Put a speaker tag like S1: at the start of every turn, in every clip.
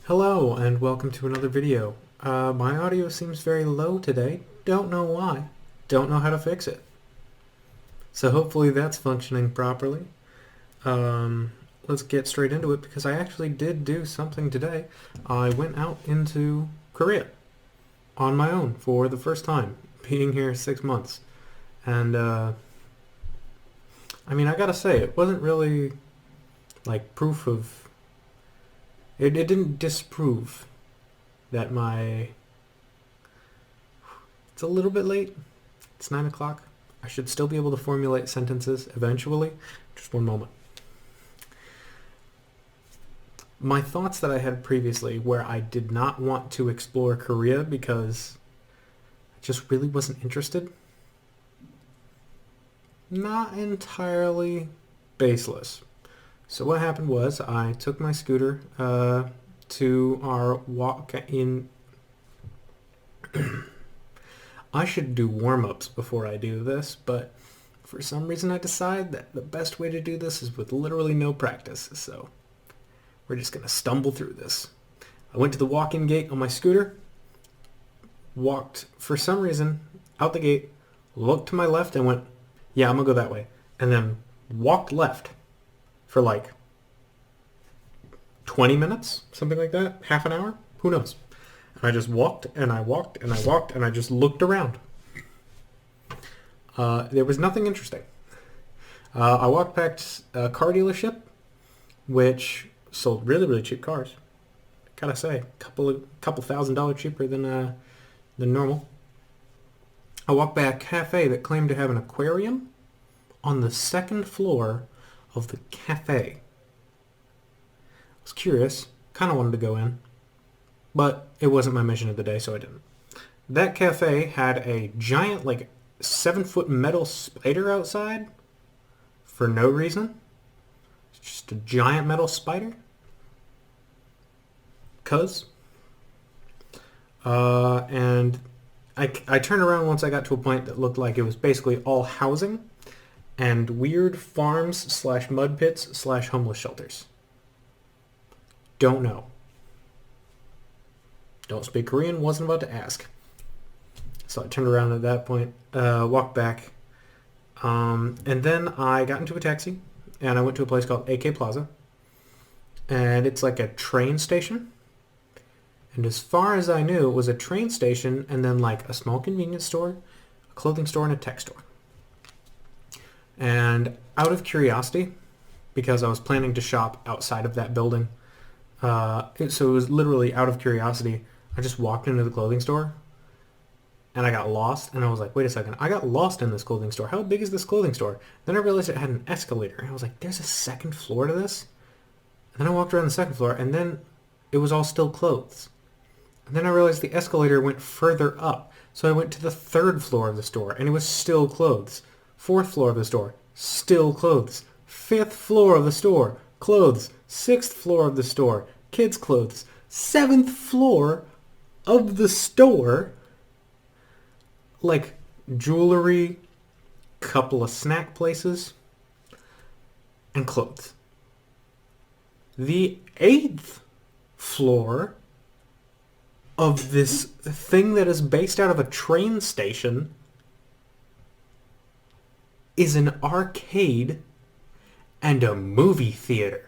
S1: Hello and welcome to another video. My audio seems very low today. Don't know why. Don't know how to fix it. So hopefully that's functioning properly. Let's get straight into it because I actually did do something today. I went out into Korea on my own for the first time, being here 6 months. And I gotta say, it wasn't really like proof of... It didn't disprove that it's a little bit late. It's 9 o'clock. I should still be able to formulate sentences eventually. Just one moment. My thoughts that I had previously where I did not want to explore Korea because I just really wasn't interested. Not entirely baseless. So what happened was I took my scooter to our walk in... I should do warm-ups before I do this, but for some reason I decided that the best way to do this is with literally no practice, so we're just going to stumble through this. I went to the walk-in gate on my scooter, walked, for some reason, out the gate, looked to my left and went, yeah, I'm going to go that way, and then walked left for like 20 minutes, something like that, half an hour, who knows. And I just walked and I walked and I walked and I just looked around. There was nothing interesting. I walked past a car dealership, which sold really, really cheap cars. Gotta say, couple $1,000s cheaper than normal. I walked by a cafe that claimed to have an aquarium on the second floor of the cafe. I was curious, kind of wanted to go in, but it wasn't my mission of the day, so I didn't. That cafe had a giant, 7-foot metal spider outside for no reason. It's just a giant metal spider. 'Cause. And I turned around once I got to a point that looked like it was basically all housing and weird farms / mud pits / homeless shelters. Don't know. Don't speak Korean, wasn't about to ask. So I turned around at that point, walked back, and then I got into a taxi, and I went to a place called AK Plaza, and it's like a train station. And as far as I knew, it was a train station and then like a small convenience store, a clothing store, and a tech store. And out of curiosity, because I was planning to shop outside of that building, so it was literally out of curiosity, I just walked into the clothing store and I got lost, and I was like, wait a second, I got lost in this clothing store. How big is this clothing store? Then I realized it had an escalator, and I was like, there's a second floor to this? And then I walked around the second floor, and then it was all still clothes. And then I realized the escalator went further up, so I went to the third floor of the store, and it was still clothes. Fourth floor of the store, still clothes. Fifth floor of the store, clothes. Sixth floor of the store, kids' clothes. Seventh floor of the store, like jewelry, couple of snack places, and clothes. The eighth floor of this thing that is based out of a train station is an arcade and a movie theater.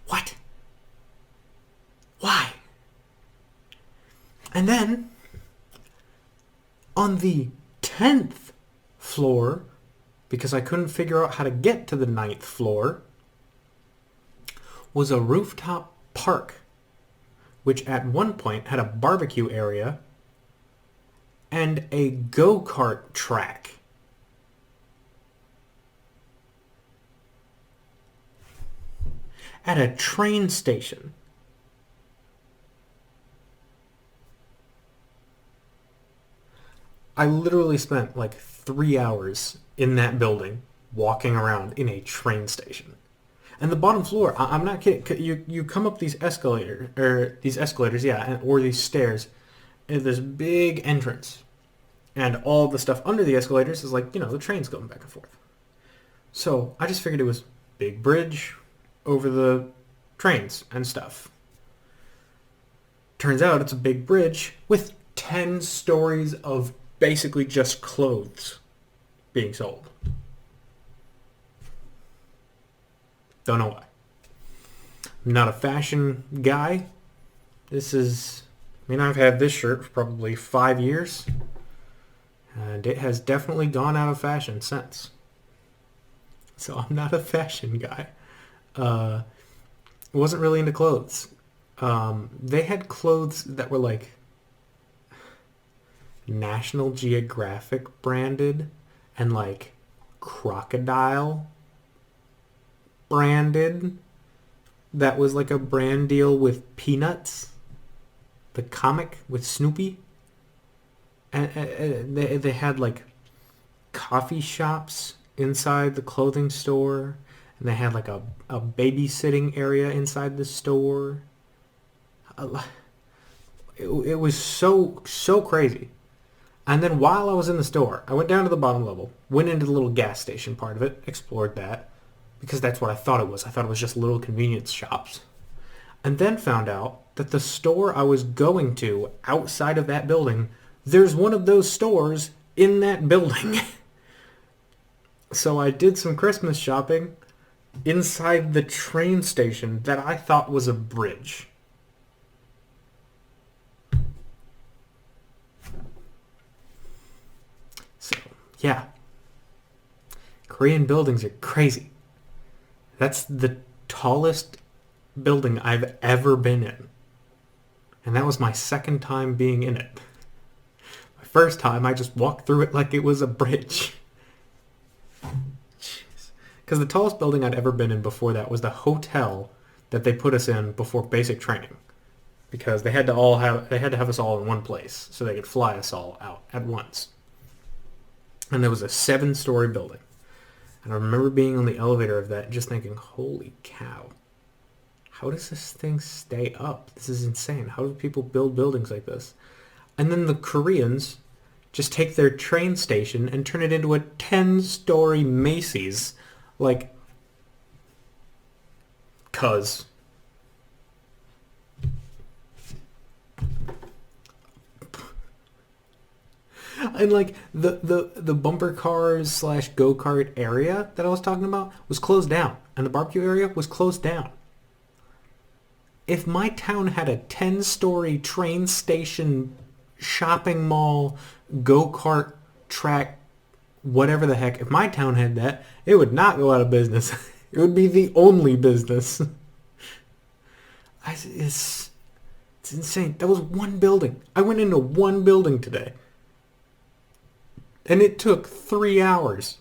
S1: What? Why? And then, on the 10th floor, because I couldn't figure out how to get to the 9th floor, was a rooftop park, which at one point had a barbecue area and a go-kart track. At a train station. I literally spent like 3 hours in that building walking around in a train station. And the bottom floor, I'm not kidding. You come up these escalators, yeah, or these stairs, and there's big entrance. And all the stuff under the escalators is like, the trains going back and forth. So I just figured it was big bridge over the trains and stuff. Turns out it's a big bridge with 10 stories of basically just clothes being sold. Don't know why. I'm not a fashion guy. I've had this shirt for probably 5 years, and it has definitely gone out of fashion since. So I'm not a fashion guy. Wasn't really into clothes. They had clothes that were like National Geographic branded and like Crocodile branded. That was like a brand deal with Peanuts, the comic with Snoopy. And they had like coffee shops inside the clothing store, and they had like a babysitting area inside the store. It was so crazy. And then while I was in the store, I went down to the bottom level, went into the little gas station part of it, explored that, because that's what I thought it was. I thought it was just little convenience shops. And then found out that the store I was going to outside of that building, there's one of those stores in that building. So I did some Christmas shopping inside the train station that I thought was a bridge. So, yeah. Korean buildings are crazy. That's the tallest building I've ever been in. And that was my second time being in it. My first time, I just walked through it like it was a bridge. Because the tallest building I'd ever been in before that was the hotel that they put us in before basic training. Because they had to have us all in one place so they could fly us all out at once. And there was a 7-story building. And I remember being on the elevator of that just thinking, holy cow. How does this thing stay up? This is insane. How do people build buildings like this? And then the Koreans just take their train station and turn it into a 10-story Macy's. Like, 'cause. And like the bumper cars slash go-kart area that I was talking about was closed down. And the barbecue area was closed down. If my town had a 10-story train station, shopping mall, go-kart track, whatever the heck, if my town had that, it would not go out of business. It would be the only business. It's insane. That was one building. I went into one building today. And it took 3 hours.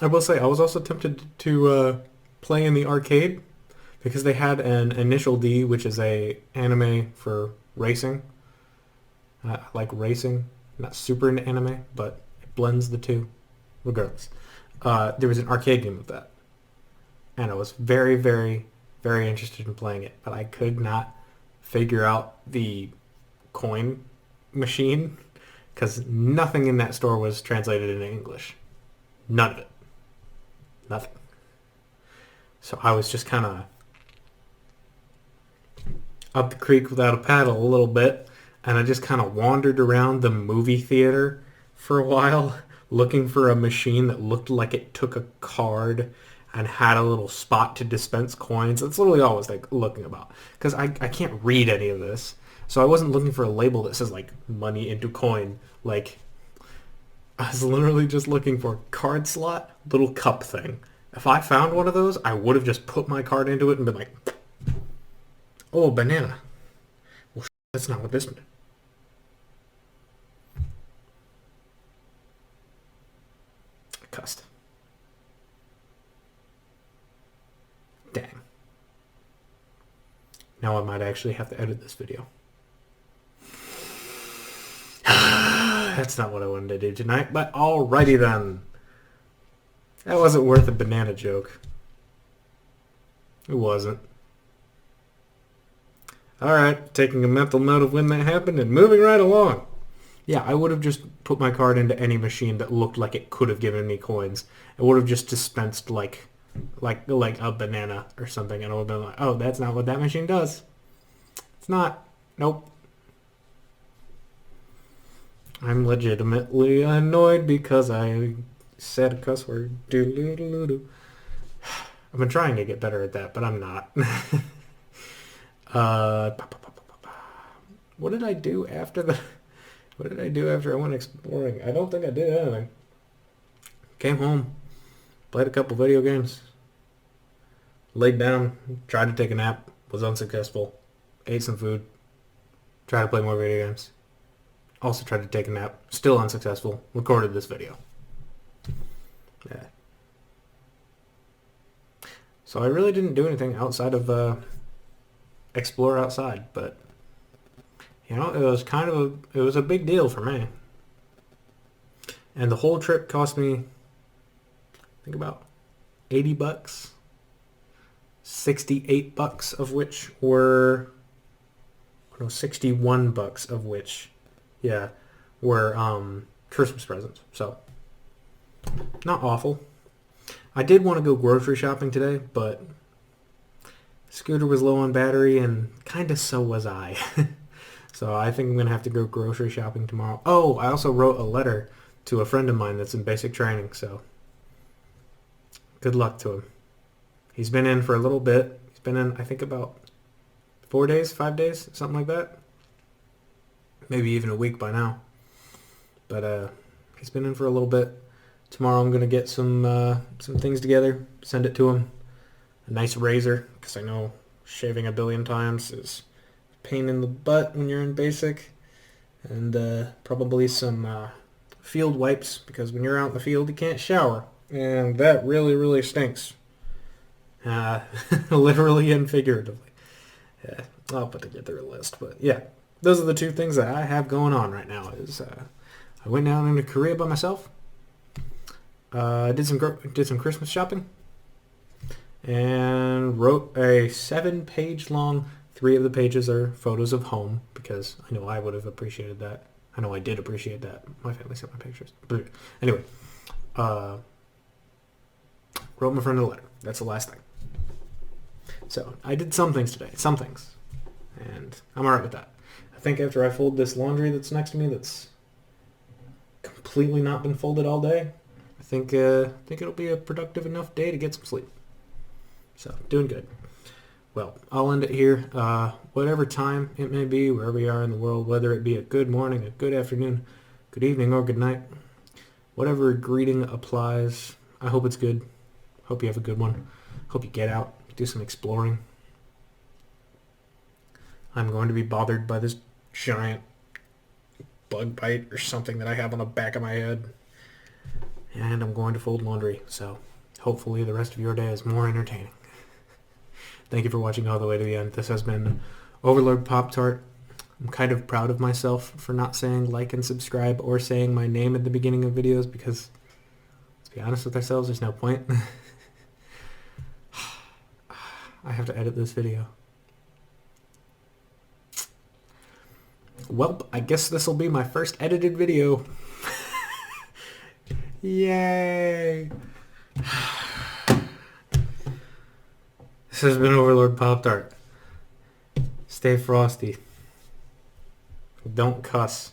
S1: I will say, I was also tempted to play in the arcade because they had an Initial D, which is a anime for racing. I like racing, not super into anime, but it blends the two, regardless. There was an arcade game of that. And I was very, very, very interested in playing it, but I could not figure out the coin machine because nothing in that store was translated into English. None of it. Nothing. So I was just kind of up the creek without a paddle a little bit, and I just kind of wandered around the movie theater for a while looking for a machine that looked like it took a card and had a little spot to dispense coins. That's literally all I was like looking about because I can't read any of this. So I wasn't looking for a label that says like money into coin. Like I was literally just looking for card slot, little cup thing. If I found one of those, I would have just put my card into it and been like, oh, banana. Well, that's not what this meant. I cussed. Dang. Now I might actually have to edit this video. That's not what I wanted to do tonight, but alrighty then. That wasn't worth a banana joke. It wasn't. Alright, taking a mental note of when that happened and moving right along. Yeah, I would have just put my card into any machine that looked like it could have given me coins. It would have just dispensed like a banana or something, and I would have been like, oh, that's not what that machine does. It's not. Nope. I'm legitimately annoyed because I said a cuss word. Doo-doo-doo-doo-doo. I've been trying to get better at that, but I'm not. uh, what did I do after the? What did I do after I went exploring? I don't think I did anything. Came home, played a couple video games, laid down, tried to take a nap, was unsuccessful, ate some food, tried to play more video games, also tried to take a nap, still unsuccessful, recorded this video. Yeah. So I really didn't do anything outside of explore outside, but you know, it was a big deal for me. And the whole trip cost me, I think about $80, $68 of which were, no, $61 of which, yeah, were Christmas presents. So, not awful. I did want to go grocery shopping today, but Scooter was low on battery, and kind of so was I. So I think I'm going to have to go grocery shopping tomorrow. Oh, I also wrote a letter to a friend of mine that's in basic training, so good luck to him. He's been in for a little bit. He's been in, I think, about 4 days, 5 days, something like that. Maybe even a week by now. But he's been in for a little bit. Tomorrow I'm going to get some things together, send it to him. A nice razor, because I know shaving a billion times is a pain in the butt when you're in basic. And probably some field wipes, because when you're out in the field you can't shower. And that really, really stinks. Literally and figuratively. Yeah, I'll put together a list. But yeah, those are the two things that I have going on right now. Is I went down into Korea by myself. Did some Christmas shopping. And wrote a 7-page long. 3 of the pages are photos of home, because I know I would have appreciated that. I know I did appreciate that. My family sent my pictures. But anyway, wrote my friend a letter. That's the last thing. So I did some things today. Some things. And I'm alright with that. I think after I fold this laundry that's next to me that's completely not been folded all day, I think it'll be a productive enough day to get some sleep. So, doing good. Well, I'll end it here. Whatever time it may be, wherever you are in the world, whether it be a good morning, a good afternoon, good evening, or good night, whatever greeting applies, I hope it's good. Hope you have a good one. Hope you get out, do some exploring. I'm going to be bothered by this giant bug bite or something that I have on the back of my head. And I'm going to fold laundry, so hopefully the rest of your day is more entertaining. Thank you for watching all the way to the end. This has been Overlord Pop-Tart. I'm kind of proud of myself for not saying like and subscribe or saying my name at the beginning of videos, because, let's be honest with ourselves, there's no point. I have to edit this video. Well, I guess this will be my first edited video. Yay! This has been Overlord Pop-Tart. Stay frosty. Don't cuss.